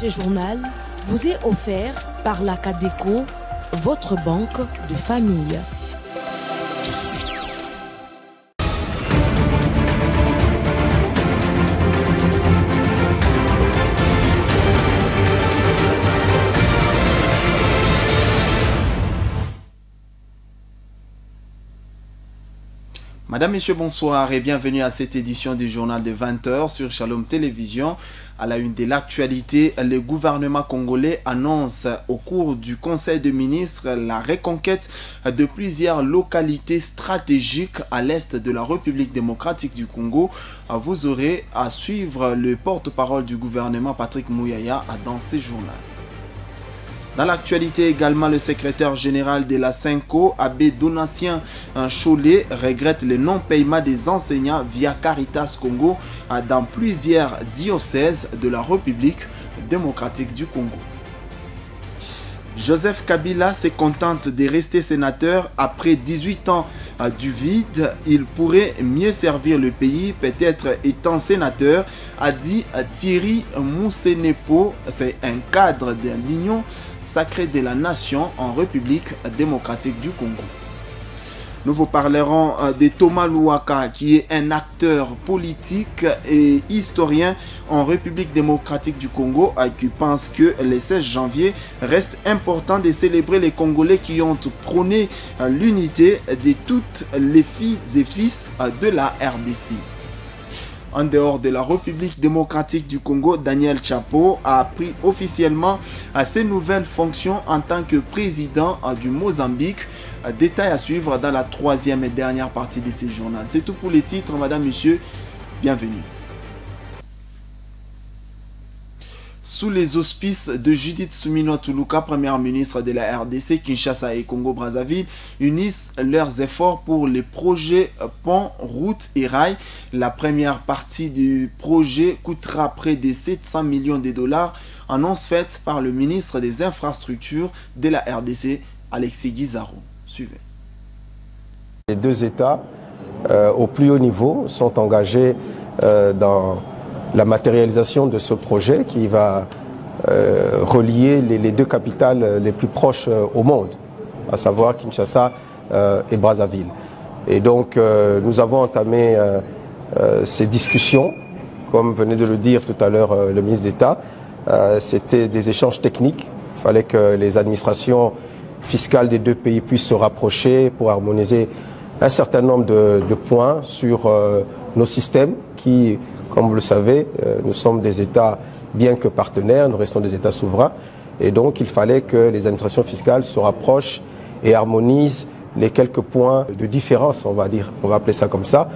Ce journal vous est offert par la Cadeco, votre banque de famille. Madame, Messieurs, bonsoir et bienvenue à cette édition du journal de 20h sur Shalom Télévision. À la une de l'actualité, le gouvernement congolais annonce au cours du Conseil des ministres la reconquête de plusieurs localités stratégiques à l'est de la République démocratique du Congo. Vous aurez à suivre le porte-parole du gouvernement Patrick Mouyaya dans ce journal. Dans l'actualité également, le secrétaire général de la Senco, Abbé Donatien Cholet, regrette le non-paiement des enseignants via Caritas Congo dans plusieurs diocèses de la République démocratique du Congo. Joseph Kabila se contente de rester sénateur après 18 ans du vide. Il pourrait mieux servir le pays, peut-être étant sénateur, a dit Thierry Moussenepo. C'est un cadre de l'Union sacrée de la nation en République démocratique du Congo. Nous vous parlerons de Thomas Louaka, qui est un acteur politique et historien en République démocratique du Congo, qui pense que le 16 janvier reste important de célébrer les Congolais qui ont prôné l'unité de toutes les filles et fils de la RDC. En dehors de la République démocratique du Congo, Daniel Chapo a pris officiellement ses nouvelles fonctions en tant que président du Mozambique. Détail à suivre dans la troisième et dernière partie de ce journal. C'est tout pour les titres, madame, monsieur. Bienvenue. Sous les auspices de Judith Suminwa Tuluka, première ministre de la RDC, Kinshasa et Congo-Brazzaville unissent leurs efforts pour les projets pont, route et rail. La première partie du projet coûtera près de 700 millions de dollars, annonce faite par le ministre des Infrastructures de la RDC, Alexis Guizarro. Suivez. Les deux États, au plus haut niveau, sont engagés dans la matérialisation de ce projet qui va relier les deux capitales les plus proches au monde, à savoir Kinshasa et Brazzaville. Et donc nous avons entamé ces discussions, comme venait de le dire tout à l'heure le ministre d'État. C'était des échanges techniques. Il fallait que les administrations fiscales des deux pays puissent se rapprocher pour harmoniser un certain nombre de points sur nos systèmes qui, comme vous le savez, nous sommes des États, bien que partenaires, nous restons des États souverains. Et donc, il fallait que les administrations fiscales se rapprochent et harmonisent les quelques points de différence, on va appeler ça comme ça,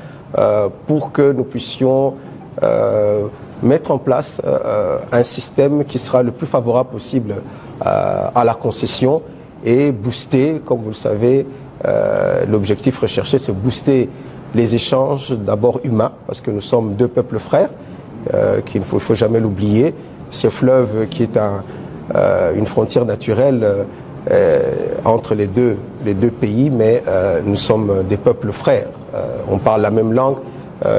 pour que nous puissions mettre en place un système qui sera le plus favorable possible à la concession et booster, comme vous le savez, l'objectif recherché, c'est booster les échanges d'abord humains, parce que nous sommes deux peuples frères, qu'il ne faut jamais l'oublier. Ce fleuve qui est une frontière naturelle entre les deux pays, mais nous sommes des peuples frères. On parle la même langue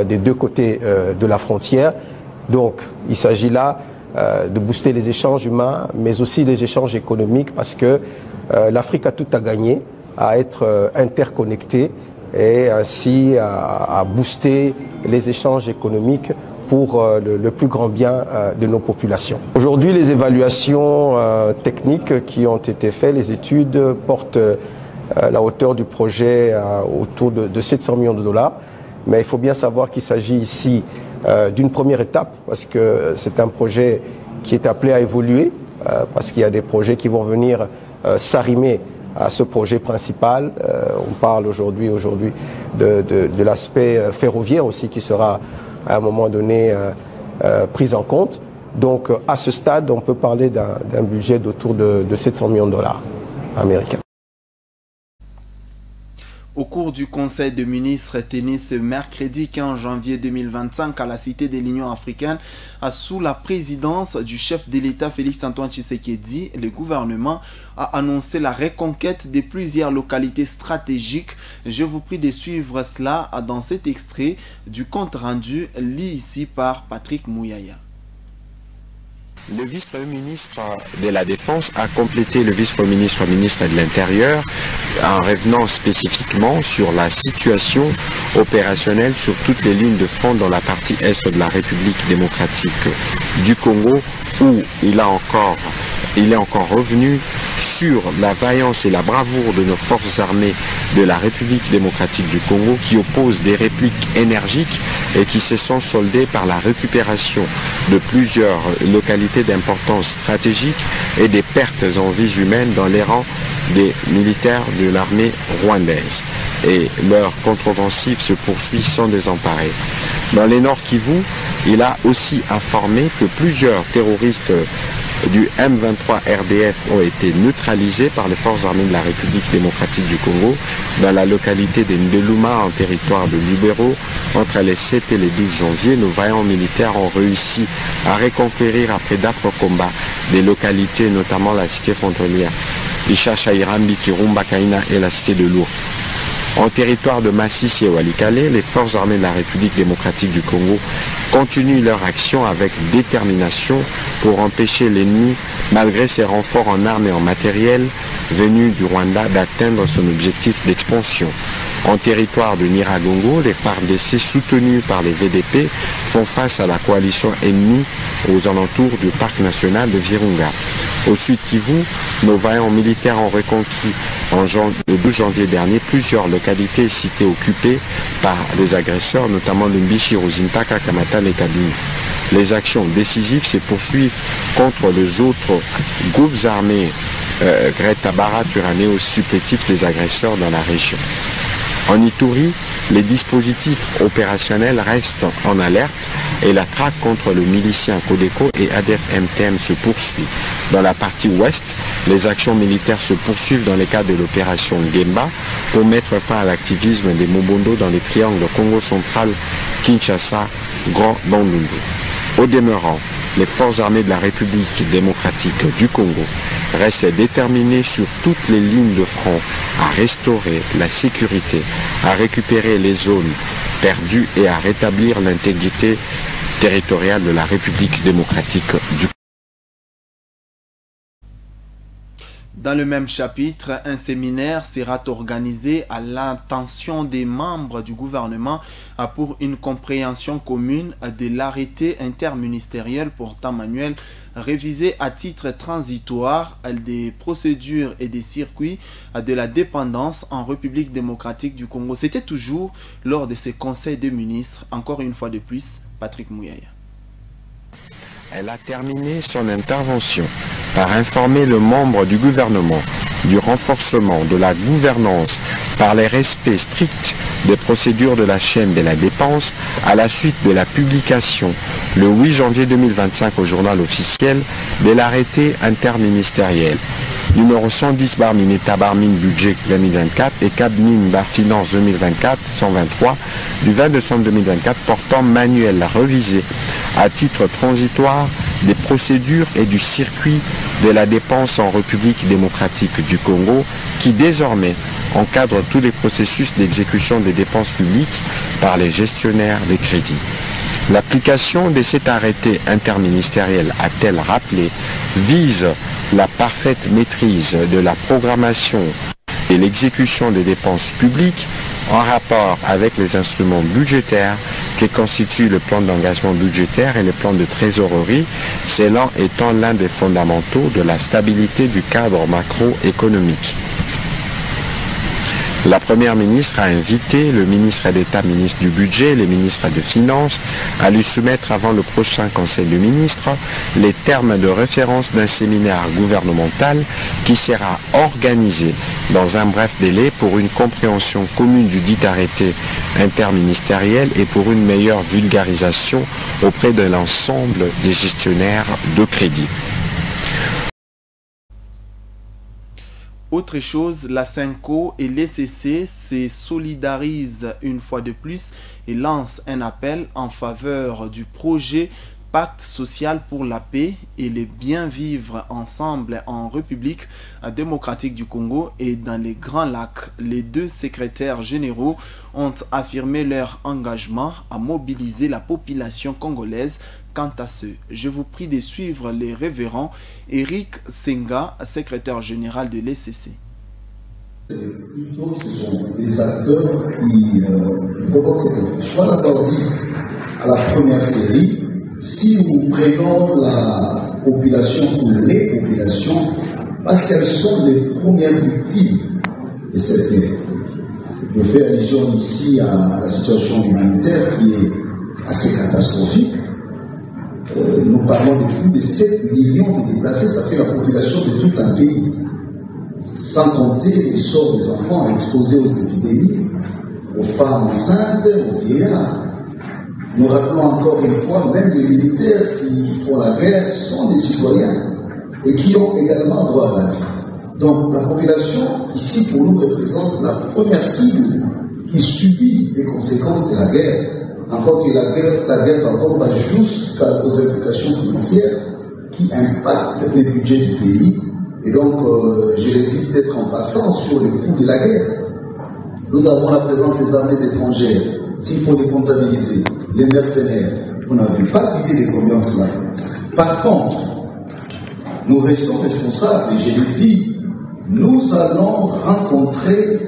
des deux côtés de la frontière. Donc il s'agit là de booster les échanges humains, mais aussi les échanges économiques, parce que l'Afrique a tout à gagner à être interconnectée et ainsi à booster les échanges économiques pour le plus grand bien de nos populations. Aujourd'hui, les évaluations techniques qui ont été faites, les études portent la hauteur du projet autour de 700 millions de dollars. Mais il faut bien savoir qu'il s'agit ici d'une première étape, parce que c'est un projet qui est appelé à évoluer, parce qu'il y a des projets qui vont venir s'arrimer à ce projet principal. On parle aujourd'hui de l'aspect ferroviaire aussi qui sera à un moment donné pris en compte. Donc à ce stade, on peut parler d'un budget d'autour de 700 millions de dollars américains. Au cours du Conseil des ministres tenu ce mercredi 15 janvier 2025 à la Cité de l'Union africaine, sous la présidence du chef de l'État Félix-Antoine Tshisekedi, le gouvernement a annoncé la reconquête de plusieurs localités stratégiques. Je vous prie de suivre cela dans cet extrait du compte rendu lu ici par Patrick Mouyaya. Le vice-premier ministre de la Défense a complété le vice-premier ministre de l'Intérieur en revenant spécifiquement sur la situation opérationnelle sur toutes les lignes de front dans la partie est de la République démocratique du Congo, où il est encore revenu sur la vaillance et la bravoure de nos forces armées de la République démocratique du Congo, qui opposent des répliques énergiques et qui se sont soldées par la récupération de plusieurs localités d'importance stratégique et des pertes en vies humaines dans les rangs des militaires de l'armée rwandaise. Et leur contre-offensive se poursuit sans désemparer. Dans les Nord Kivu, il a aussi informé que plusieurs terroristes du M23 RDF ont été neutralisés par les forces armées de la République démocratique du Congo dans la localité de Ndeluma en territoire de Lubero. Entre les 7 et les 12 janvier, nos vaillants militaires ont réussi à reconquérir après d'âpres combats des localités, notamment la cité frontalière Ishasha, Irambi, Kirumba, Kaina et la cité de Lourdes. En territoire de Massissi et Walikale, les forces armées de la République démocratique du Congo continuent leur action avec détermination pour empêcher l'ennemi, malgré ses renforts en armes et en matériel venus du Rwanda, d'atteindre son objectif d'expansion. En territoire de Nyiragongo, les FARDC soutenus par les VDP font face à la coalition ennemie aux alentours du parc national de Virunga. Au sud Kivu, nos vaillants militaires ont reconquis le 12 janvier dernier plusieurs localités et cités occupées par les agresseurs, notamment Lumbishi, Rosintaka, Kamatale et Kabini. Les actions décisives se poursuivent contre les autres groupes armés Greta Bara, Turanéo, supplétifs des agresseurs dans la région. En Ituri, les dispositifs opérationnels restent en alerte et la traque contre le milicien Codeco et ADF-MTM se poursuit. Dans la partie ouest, les actions militaires se poursuivent dans le cadre de l'opération Gemba pour mettre fin à l'activisme des Mobondo dans les triangles Congo central, Kinshasa, Grand Bandundu. Au demeurant, les forces armées de la République démocratique du Congo restent déterminées sur toutes les lignes de front à restaurer la sécurité, à récupérer les zones perdues et à rétablir l'intégrité territoriale de la République démocratique du Congo. Dans le même chapitre, un séminaire sera organisé à l'intention des membres du gouvernement pour une compréhension commune de l'arrêté interministériel portant manuel révisé à titre transitoire des procédures et des circuits de la dépendance en République démocratique du Congo. C'était toujours lors de ces conseils de ministres, encore une fois de plus, Patrick Mouyaya. Elle a terminé son intervention par informer le membre du gouvernement du renforcement de la gouvernance par les respects stricts des procédures de la chaîne de la dépense à la suite de la publication le 8 janvier 2025 au journal officiel de l'arrêté interministériel numéro 110 bar Mineta bar Mine Budget 2024 et Cap Mine bar Finance 2024 123 du 20 décembre 2024 portant manuel révisé à titre transitoire des procédures et du circuit de la dépense en République démocratique du Congo qui désormais encadre tous les processus d'exécution des dépenses publiques par les gestionnaires des crédits. L'application de cet arrêté interministériel, a-t-elle rappelé, vise la parfaite maîtrise de la programmation et l'exécution des dépenses publiques en rapport avec les instruments budgétaires qui constituent le plan d'engagement budgétaire et le plan de trésorerie, cela étant l'un des fondamentaux de la stabilité du cadre macroéconomique. La Première ministre a invité le ministre d'État, ministre du Budget et les ministres des Finances à lui soumettre avant le prochain Conseil des ministres les termes de référence d'un séminaire gouvernemental qui sera organisé dans un bref délai pour une compréhension commune du dit arrêté interministériel et pour une meilleure vulgarisation auprès de l'ensemble des gestionnaires de crédit. Autre chose, la Synco et l'ECC se solidarisent une fois de plus et lancent un appel en faveur du projet Pacte social pour la paix et le bien vivre ensemble en République démocratique du Congo et dans les Grands Lacs. Les deux secrétaires généraux ont affirmé leur engagement à mobiliser la population congolaise quant à ce. Je vous prie de suivre les révérends Eric Senga, secrétaire général de l'ECC. Plutôt, ce sont les acteurs qui provoquent ces conflits. Je crois l'avoir dit à la première série, si nous prenons la population ou les populations, parce qu'elles sont les premières victimes de cette guerre. Je fais allusion ici à la situation humanitaire qui est assez catastrophique. Nous parlons de plus de 7 millions de déplacés, ça fait la population de tout un pays. Sans compter les sorts des enfants exposés aux épidémies, aux femmes enceintes, aux vieillards. Nous rappelons encore une fois, même les militaires qui font la guerre sont des citoyens et qui ont également droit à la vie. Donc la population, ici pour nous, représente la première cible qui subit les conséquences de la guerre. Encore que la guerre va jusqu'aux implications financières qui impactent le budget du pays. Et donc, je l'ai dit peut-être en passant sur le coût de la guerre. Nous avons la présence des armées étrangères. S'il faut les comptabiliser, les mercenaires, vous n'avez pas d'idée de combien cela. Par contre, nous restons responsables, et je l'ai dit, nous allons rencontrer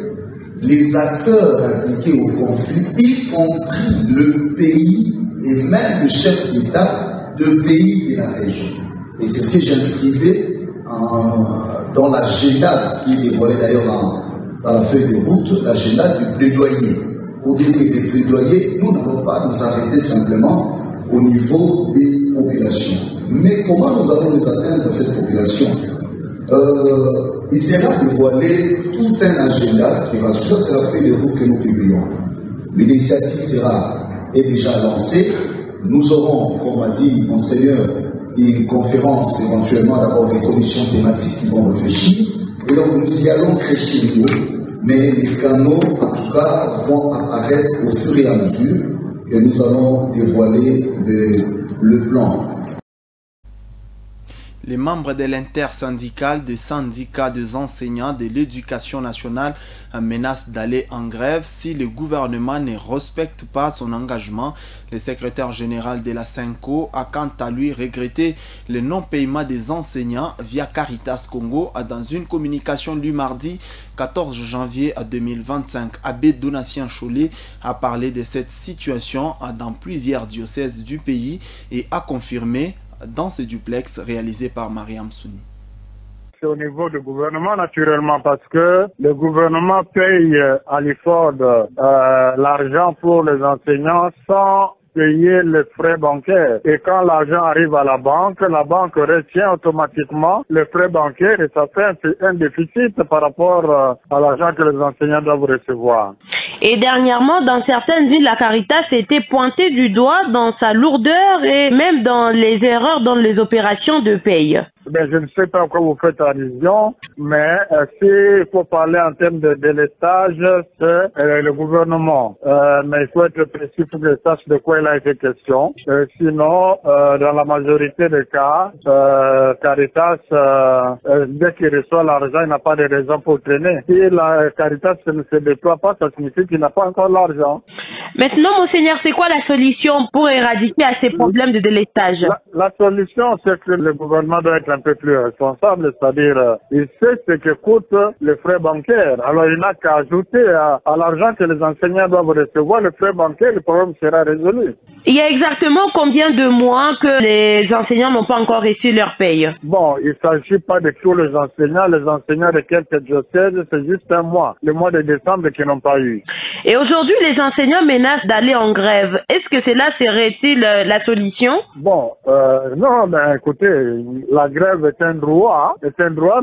les acteurs impliqués au conflit, y compris le pays et même le chef d'État de pays de la région. Et c'est ce que j'inscrivais dans l'agenda qui est dévoilé d'ailleurs dans la feuille de route, l'agenda du plaidoyer. Pour dire que les plaidoyers, nous n'allons pas nous arrêter simplement au niveau des populations. Mais comment nous allons les atteindre, cette population? Il sera dévoilé tout un agenda qui va suivre, c'est la feuille de route que nous publions. L'initiative est déjà lancée. Nous aurons, comme a dit Monseigneur, une conférence, éventuellement d'abord des commissions thématiques qui vont réfléchir. Et donc nous y allons crescendo, mais les canaux, en tout cas, vont apparaître au fur et à mesure que nous allons dévoiler le plan. Les membres de l'intersyndicale des syndicats des enseignants de l'éducation nationale menacent d'aller en grève si le gouvernement ne respecte pas son engagement. Le secrétaire général de la SENCO a quant à lui regretté le non-paiement des enseignants via Caritas Congo dans une communication du mardi 14 janvier 2025. Abbé Donatien Cholet a parlé de cette situation dans plusieurs diocèses du pays et a confirmé dans ce duplex réalisé par Mariam Souni. C'est au niveau du gouvernement naturellement parce que le gouvernement paye à l'effort l'argent pour les enseignants sans payer les frais bancaires. Et quand l'argent arrive à la banque retient automatiquement les frais bancaires et ça fait un déficit par rapport à l'argent que les enseignants doivent recevoir. Et dernièrement, dans certaines villes, la Caritas était pointée du doigt dans sa lourdeur et même dans les erreurs dans les opérations de paye. Ben, je ne sais pas à quoi vous faites allusion, mais s'il faut parler en termes de délestage, c'est le gouvernement. Mais il faut être précis pour que je sache de quoi il a été question. Sinon, dans la majorité des cas, Caritas, dès qu'il reçoit l'argent, il n'a pas de raison pour traîner. Si la Caritas ne se déploie pas, ça signifie qu'il n'a pas encore l'argent. Maintenant, Monseigneur, c'est quoi la solution pour éradiquer à ces problèmes de délestage? La solution, c'est que le gouvernement doit être un peu plus responsable, c'est-à-dire il sait ce que coûtent les frais bancaires. Alors il n'a qu'à ajouter à l'argent que les enseignants doivent recevoir les frais bancaires, le problème sera résolu. Il y a exactement combien de mois que les enseignants n'ont pas encore reçu leur paye? Bon, il ne s'agit pas de tous les enseignants de quelques diocèses, c'est juste un mois, le mois de décembre qu'ils n'ont pas eu. Et aujourd'hui, les enseignants menacent d'aller en grève. Est-ce que cela serait-il la solution? Bon, non, ben écoutez, la grève est un droit,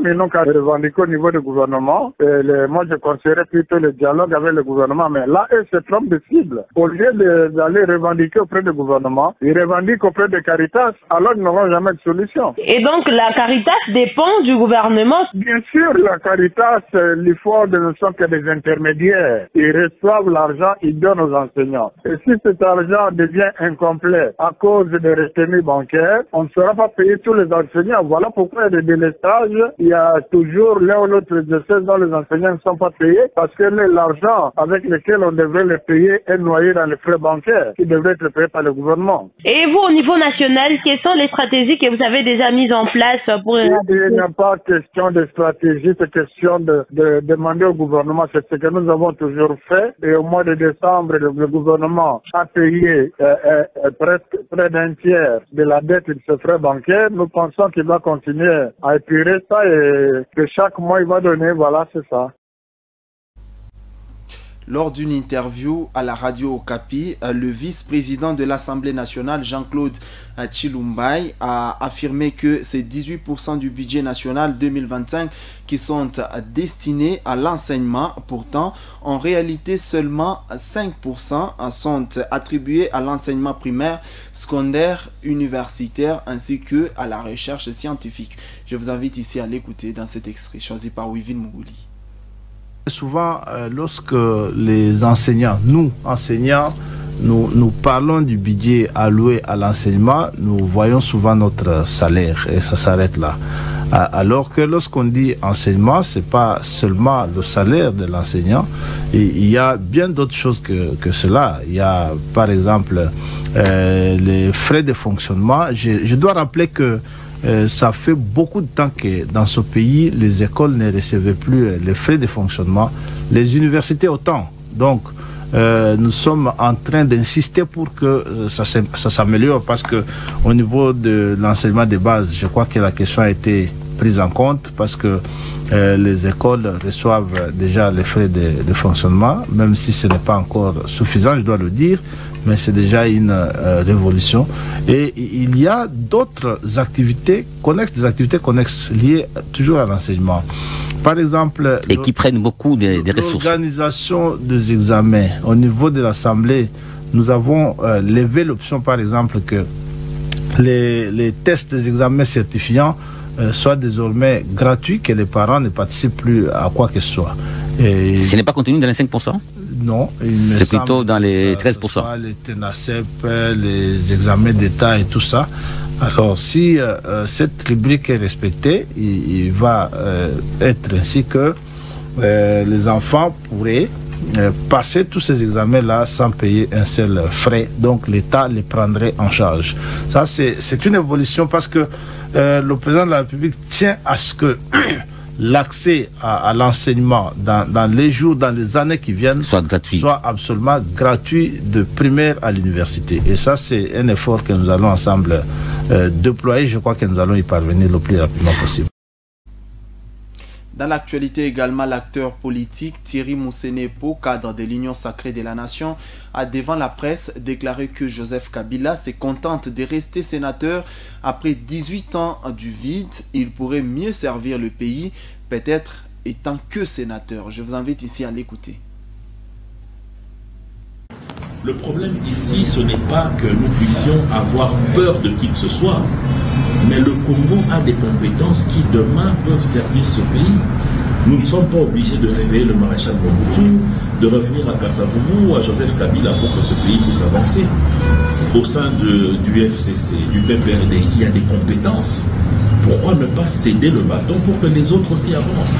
mais non qu'à revendiquer au niveau du gouvernement. Moi, je conseillerais plutôt le dialogue avec le gouvernement, mais là, ils se trompent de cible. Au lieu d'aller revendiquer auprès du gouvernement, ils revendiquent auprès de Caritas, alors ils n'auront jamais de solution. Et donc, la Caritas dépend du gouvernement? Bien sûr, la Caritas, l'effort ne sont que des intermédiaires. Ils reçoivent l'argent, ils donnent aux enseignants. Et si cet argent devient incomplet à cause des retenues bancaires, on ne saura pas payer tous les enseignants. Voilà pourquoi il y a des délestages. Il y a toujours l'un ou l'autre exercice dont les enseignants ne sont pas payés parce que l'argent avec lequel on devrait les payer est noyé dans les frais bancaires qui devraient être payés par le gouvernement. Et vous, au niveau national, quelles sont les stratégies que vous avez déjà mises en place pour... Il n'y a pas question de stratégie, c'est question de demander au gouvernement. C'est ce que nous avons toujours fait. Et au mois de décembre, le gouvernement a payé presque près d'un tiers de la dette de ce frais bancaire. Nous pensons qu'il va continuer à épurer ça et que chaque mois il va donner, voilà, c'est ça. Lors d'une interview à la radio Okapi, le vice-président de l'Assemblée nationale, Jean-Claude Tshilumbai, a affirmé que c'est 18% du budget national 2025 qui sont destinés à l'enseignement. Pourtant, en réalité, seulement 5% sont attribués à l'enseignement primaire, secondaire, universitaire, ainsi que à la recherche scientifique. Je vous invite ici à l'écouter dans cet extrait choisi par Wivin Mougouli. Souvent, lorsque les enseignants, nous enseignants, nous parlons du budget alloué à l'enseignement, nous voyons souvent notre salaire et ça s'arrête là. Alors que lorsqu'on dit enseignement, ce n'est pas seulement le salaire de l'enseignant, il y a bien d'autres choses que cela. Il y a par exemple les frais de fonctionnement. Je dois rappeler que ça fait beaucoup de temps que dans ce pays, les écoles ne recevaient plus les frais de fonctionnement, les universités autant. Donc, nous sommes en train d'insister pour que ça s'améliore parce que au niveau de l'enseignement de base, je crois que la question a été prise en compte parce que les écoles reçoivent déjà les frais de fonctionnement, même si ce n'est pas encore suffisant, je dois le dire. Mais c'est déjà une révolution. Et il y a d'autres activités connexes, des activités connexes liées toujours à l'enseignement. Par exemple... Et qui prennent beaucoup des ressources. L'organisation des examens. Au niveau de l'Assemblée, nous avons levé l'option, par exemple, que les tests des examens certifiants soient désormais gratuits, que les parents ne participent plus à quoi que ce soit. Et ce n'est pas contenu dans les 5%? Non, c'est plutôt dans les 13%. Les TENACEP, les examens d'État et tout ça. Alors, si cette rubrique est respectée, il va être ainsi que les enfants pourraient passer tous ces examens-là sans payer un seul frais. Donc, l'État les prendrait en charge. Ça, c'est une évolution parce que le président de la République tient à ce que l'accès à l'enseignement dans les jours, dans les années qui viennent, soit absolument gratuit de primaire à l'université. Et ça, c'est un effort que nous allons ensemble déployer. Je crois que nous allons y parvenir le plus rapidement possible. Dans l'actualité également, l'acteur politique Thierry Moussenepo, cadre de l'Union sacrée de la Nation, a devant la presse déclaré que Joseph Kabila se contente de rester sénateur. Après 18 ans du vide, il pourrait mieux servir le pays, peut-être étant que sénateur. Je vous invite ici à l'écouter. Le problème ici, ce n'est pas que nous puissions avoir peur de qui que ce soit, mais le Congo a des compétences qui demain peuvent servir ce pays. Nous ne sommes pas obligés de réveiller le maréchal Mobutu, de revenir à Kasavubu ou à Joseph Kabila pour que ce pays puisse avancer. Au sein du FCC, du PPRD, il y a des compétences. Pourquoi ne pas céder le bâton pour que les autres aussi avancent?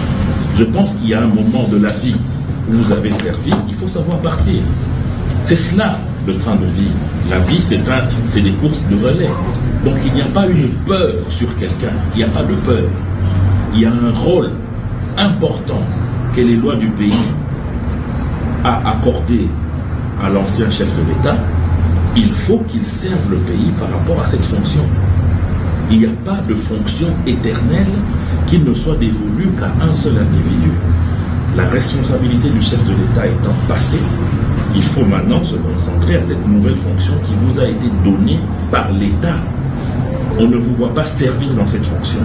Je pense qu'il y a un moment de la vie où vous avez servi, il faut savoir partir. C'est cela le train de vie. La vie, c'est des courses de relais. Donc il n'y a pas une peur sur quelqu'un. Il n'y a pas de peur. Il y a un rôle important que les lois du pays a accordé à l'ancien chef de l'État. Il faut qu'il serve le pays par rapport à cette fonction. Il n'y a pas de fonction éternelle qui ne soit dévolue qu'à un seul individu. La responsabilité du chef de l'État étant passée, il faut maintenant se concentrer à cette nouvelle fonction qui vous a été donnée par l'État. On ne vous voit pas servir dans cette fonction,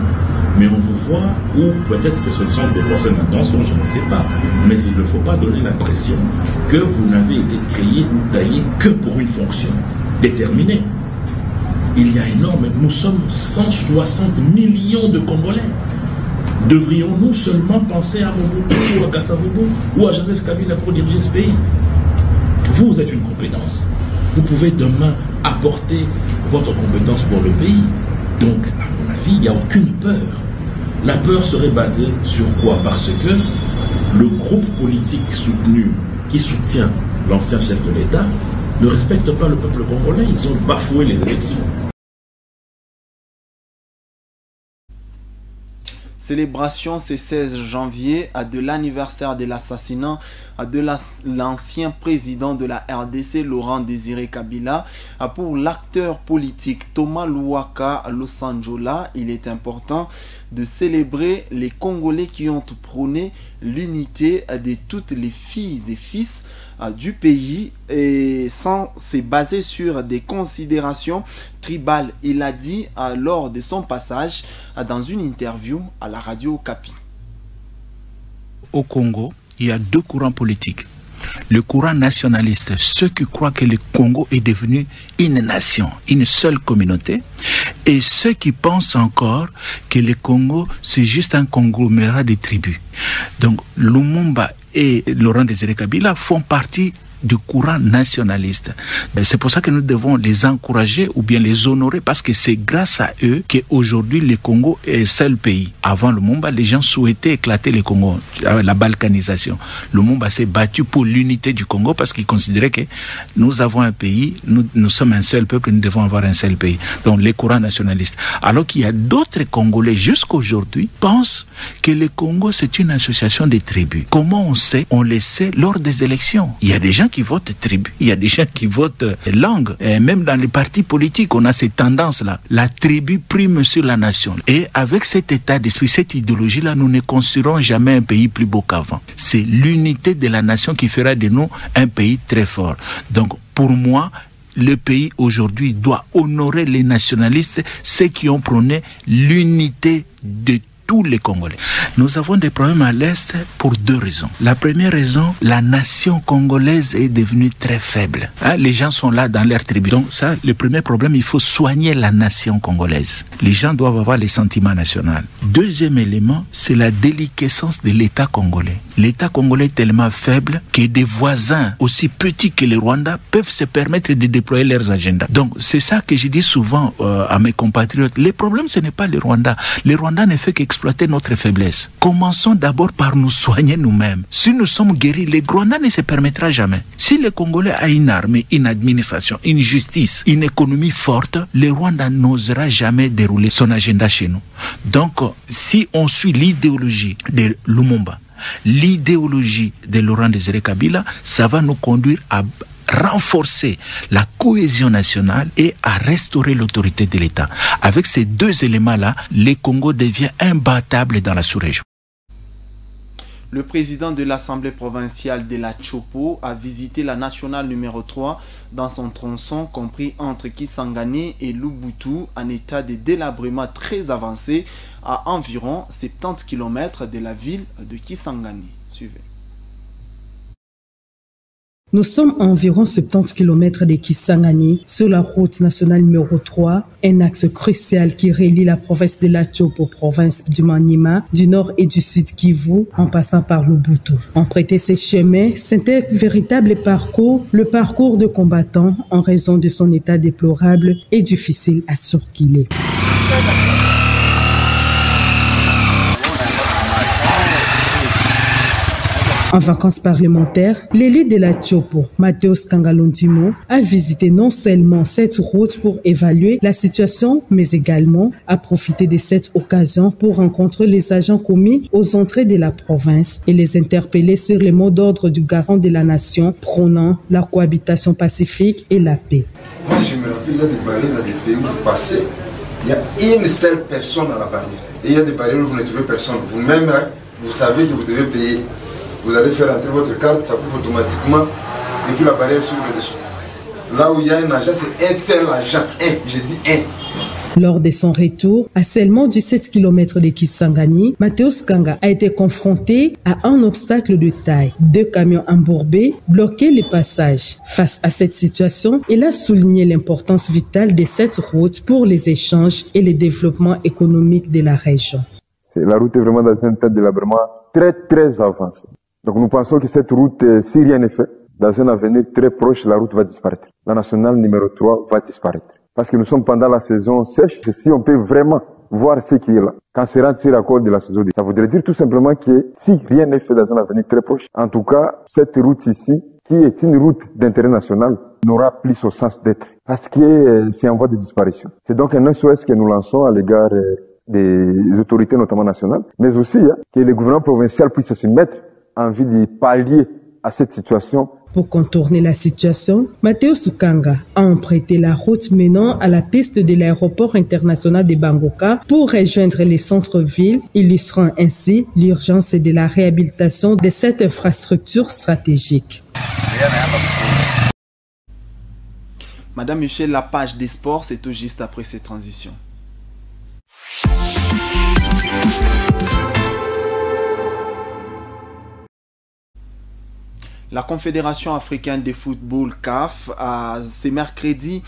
mais on vous voit, ou peut-être que ce sont de personnes d'intention, je ne sais pas, mais il ne faut pas donner l'impression que vous n'avez été créé ou taillé que pour une fonction déterminée. Il y a énorme, nous sommes 160 millions de Congolais. Devrions-nous seulement penser à Mobutu ou à Kasavubu ou à Joseph Kabila pour diriger ce pays? Vous êtes une compétence. Vous pouvez demain apporter votre compétence pour le pays. Donc, à mon avis, il n'y a aucune peur. La peur serait basée sur quoi? Parce que le groupe politique qui soutient l'ancien chef de l'État ne respecte pas le peuple congolais. Ils ont bafoué les élections. Célébration ce 16 janvier de l'anniversaire de l'assassinat de l'ancien président de la RDC, Laurent Désiré Kabila. Pour l'acteur politique Thomas Louaka Losanjola, il est important de célébrer les Congolais qui ont prôné l'unité de toutes les filles et fils du pays et sans se baser sur des considérations tribales. Il a dit lors de son passage dans une interview à la radio Okapi. Au Congo, il y a deux courants politiques. Le courant nationaliste, ceux qui croient que le Congo est devenu une nation, une seule communauté, et ceux qui pensent encore que le Congo, c'est juste un conglomérat de tribus. Donc, Lumumba et Laurent Désiré Kabila font partie du courant nationaliste. C'est pour ça que nous devons les encourager ou bien les honorer, parce que c'est grâce à eux qu'aujourd'hui le Congo est seul pays. Avant Lumumba, les gens souhaitaient éclater le Congo, la balkanisation. Lumumba s'est battu pour l'unité du Congo parce qu'il considérait que nous avons un pays, nous sommes un seul peuple, nous devons avoir un seul pays. Donc les courants nationalistes. Alors qu'il y a d'autres Congolais jusqu'aujourd'hui pensent que le Congo c'est une association de tribus. Comment on sait? On le sait lors des élections. Il y a des gens qui votent tribu, il y a des gens qui votent langue. Et même dans les partis politiques, on a ces tendances-là. La tribu prime sur la nation. Et avec cet état d'esprit, cette idéologie-là, nous ne construirons jamais un pays plus beau qu'avant. C'est l'unité de la nation qui fera de nous un pays très fort. Donc, pour moi, le pays aujourd'hui doit honorer les nationalistes, ceux qui ont prôné l'unité de tous les Congolais. Nous avons des problèmes à l'Est pour deux raisons. La première raison, la nation congolaise est devenue très faible. Les gens sont là dans leur tribu. Donc ça, le premier problème, il faut soigner la nation congolaise. Les gens doivent avoir les sentiments nationaux. Deuxième élément, c'est la déliquescence de l'État congolais. L'État congolais est tellement faible que des voisins aussi petits que le Rwanda peuvent se permettre de déployer leurs agendas. Donc c'est ça que je dis souvent à mes compatriotes. Le problème, ce n'est pas le Rwanda. Le Rwanda ne fait qu'exploiter notre faiblesse. Commençons d'abord par nous soigner nous-mêmes. Si nous sommes guéris, le Rwanda ne se permettra jamais. Si le Congolais a une armée, une administration, une justice, une économie forte, le Rwanda n'osera jamais dérouler son agenda chez nous. Donc, si on suit l'idéologie de Lumumba, l'idéologie de Laurent Désiré Kabila, ça va nous conduire à renforcer la cohésion nationale et à restaurer l'autorité de l'État. Avec ces deux éléments-là, le Congo devient imbattable dans la sous-région. Le président de l'Assemblée provinciale de la Chopo a visité la nationale numéro 3 dans son tronçon compris entre Kisangani et Lubutu, en état de délabrement très avancé à environ 70 km de la ville de Kisangani. Suivez. Nous sommes à environ 70 km de Kisangani, sur la route nationale numéro 3, un axe crucial qui relie la province de la Chopo aux provinces du Maniema, du nord et du sud Kivu, en passant par Lubutu. Emprunter ces chemins, c'est un véritable parcours, le parcours de combattants en raison de son état déplorable et difficile à circuler. En vacances parlementaires, l'élu de la Chopo, Mathéos Kangalondimo, a visité non seulement cette route pour évaluer la situation, mais également a profité de cette occasion pour rencontrer les agents commis aux entrées de la province et les interpeller sur les mots d'ordre du garant de la nation prônant la cohabitation pacifique et la paix. Moi, je me rappelle, il y a des barrières dans des pays où vous passez, il y a une seule personne à la barrière. Et il y a des barrières où vous ne trouvez personne. Vous-même, vous savez que vous devez payer. Vous allez faire entrer votre carte, ça coupe automatiquement, et puis la barrière s'ouvre dessus. Là où il y a un agent, c'est un seul agent, j'ai dit un. Lors de son retour, à seulement 17 km de Kisangani, Mathéos Kanga a été confronté à un obstacle de taille. 2 camions embourbés bloquaient les passages. Face à cette situation, il a souligné l'importance vitale de cette route pour les échanges et le développement économique de la région. La route est vraiment dans un état de délabrement très avancé. Donc nous pensons que cette route, si rien n'est fait, dans un avenir très proche, la route va disparaître. La nationale numéro 3 va disparaître. parce que nous sommes pendant la saison sèche. Si on peut vraiment voir ce qui est là, quand sera tiré à cause de la saison, ça voudrait dire tout simplement que si rien n'est fait dans un avenir très proche, en tout cas, cette route ici, qui est une route d'intérêt national, n'aura plus son sens d'être, parce que c'est en voie de disparition. C'est donc un SOS que nous lançons à l'égard des autorités, notamment nationales, mais aussi que le gouvernement provincial puisse se mettre en vue de pallier à cette situation. Pour contourner la situation, Matteo Sukanga a emprunté la route menant à la piste de l'aéroport international de Bangoka pour rejoindre les centres-villes, illustrant ainsi l'urgence de la réhabilitation de cette infrastructure stratégique. Madame Michel, la page des sports, c'est tout juste après cette transition. La Confédération africaine de football CAF a ce mercredi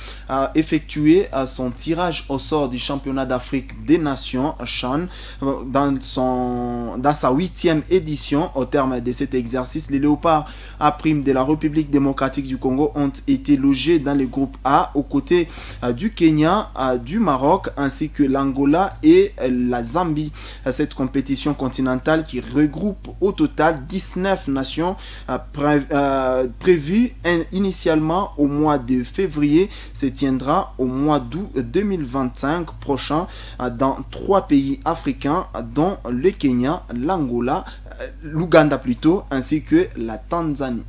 effectué son tirage au sort du championnat d'Afrique des Nations CHAN dans sa 8e édition. Au terme de cet exercice, les Léopards A' de la République démocratique du Congo ont été logés dans le groupe A aux côtés du Kenya, du Maroc ainsi que l'Angola et la Zambie. Cette compétition continentale qui regroupe au total 19 nations prévu initialement au mois de février se tiendra au mois d'août 2025 prochain dans 3 pays africains dont le Kenya, l'Angola, l'Ouganda plutôt, ainsi que la Tanzanie.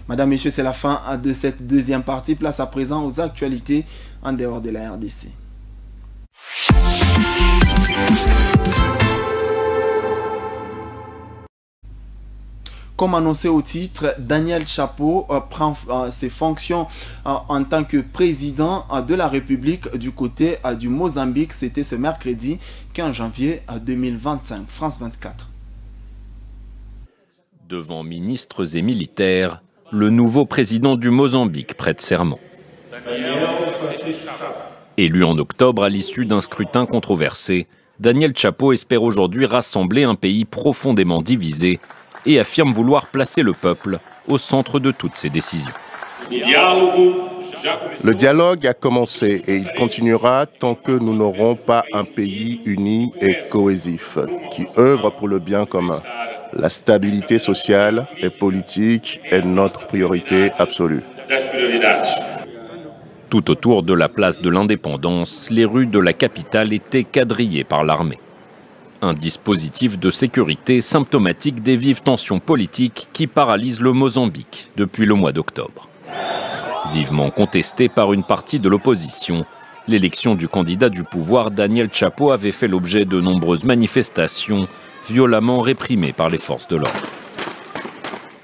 Madame, Messieurs, c'est la fin de cette deuxième partie. Place à présent aux actualités en dehors de la RDC. Comme annoncé au titre, Daniel Chapo prend ses fonctions en tant que président de la République du côté du Mozambique. C'était ce mercredi 15 janvier 2025. France 24. Devant ministres et militaires, le nouveau président du Mozambique prête serment. Élu en octobre à l'issue d'un scrutin controversé, Daniel Chapo espère aujourd'hui rassembler un pays profondément divisé et affirme vouloir placer le peuple au centre de toutes ses décisions. Le dialogue a commencé et il continuera tant que nous n'aurons pas un pays uni et cohésif qui œuvre pour le bien commun. La stabilité sociale et politique est notre priorité absolue. Tout autour de la place de l'Indépendance, les rues de la capitale étaient quadrillées par l'armée. Un dispositif de sécurité symptomatique des vives tensions politiques qui paralysent le Mozambique depuis le mois d'octobre. Vivement contestée par une partie de l'opposition, l'élection du candidat du pouvoir Daniel Chapo avait fait l'objet de nombreuses manifestations violemment réprimées par les forces de l'ordre.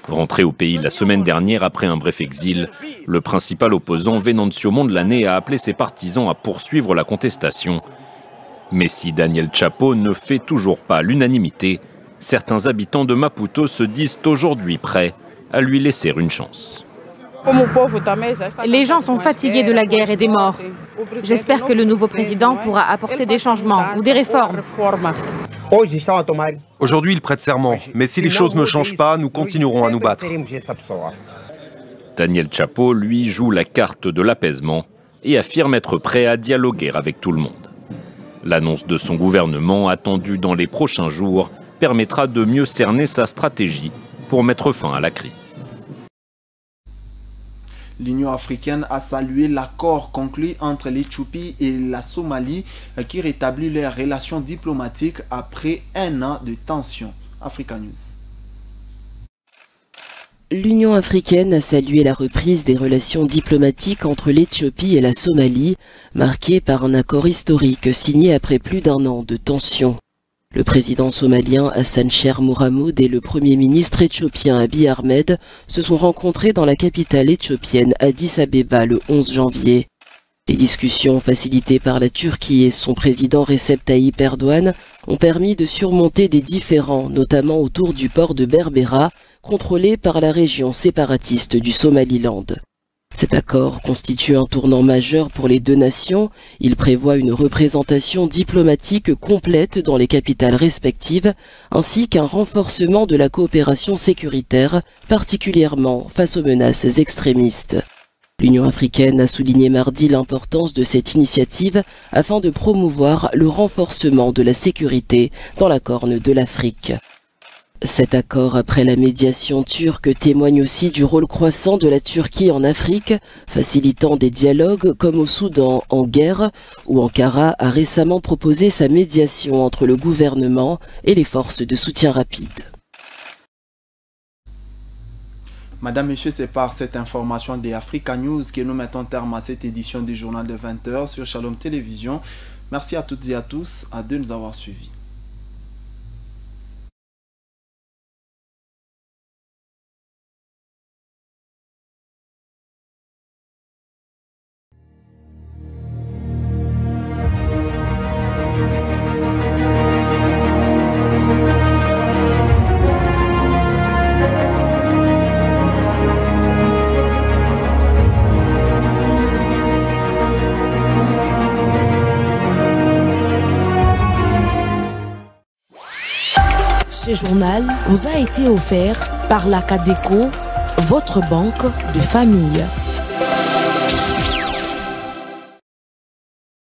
Rentré au pays la semaine dernière après un bref exil, le principal opposant Venancio Mondlane a appelé ses partisans à poursuivre la contestation. Mais si Daniel Chapo ne fait toujours pas l'unanimité, certains habitants de Maputo se disent aujourd'hui prêts à lui laisser une chance. Les gens sont fatigués de la guerre et des morts. J'espère que le nouveau président pourra apporter des changements ou des réformes. Aujourd'hui, il prête serment, mais si les choses ne changent pas, nous continuerons à nous battre. Daniel Chapo, lui, joue la carte de l'apaisement et affirme être prêt à dialoguer avec tout le monde. L'annonce de son gouvernement, attendue dans les prochains jours, permettra de mieux cerner sa stratégie pour mettre fin à la crise. L'Union africaine a salué l'accord conclu entre l'Éthiopie et la Somalie qui rétablit leurs relations diplomatiques après un an de tension. Africa News. L'Union africaine a salué la reprise des relations diplomatiques entre l'Éthiopie et la Somalie, marquée par un accord historique signé après plus d'un an de tensions. Le président somalien Hassan Sheikh Mohamud et le premier ministre éthiopien Abiy Ahmed se sont rencontrés dans la capitale éthiopienne Addis Abeba le 11 janvier. Les discussions facilitées par la Turquie et son président Recep Tayyip Erdogan ont permis de surmonter des différends, notamment autour du port de Berbera, contrôlé par la région séparatiste du Somaliland. Cet accord constitue un tournant majeur pour les deux nations. Il prévoit une représentation diplomatique complète dans les capitales respectives, ainsi qu'un renforcement de la coopération sécuritaire, particulièrement face aux menaces extrémistes. L'Union africaine a souligné mardi l'importance de cette initiative afin de promouvoir le renforcement de la sécurité dans la Corne de l'Afrique. Cet accord, après la médiation turque, témoigne aussi du rôle croissant de la Turquie en Afrique, facilitant des dialogues comme au Soudan en guerre, où Ankara a récemment proposé sa médiation entre le gouvernement et les forces de soutien rapide. Madame, Monsieur, c'est par cette information des Africa News que nous mettons terme à cette édition du journal de 20h sur Shalom Télévision. Merci à toutes et à tous de nous avoir suivis. Ce journal vous a été offert par la CADECO, votre banque de famille.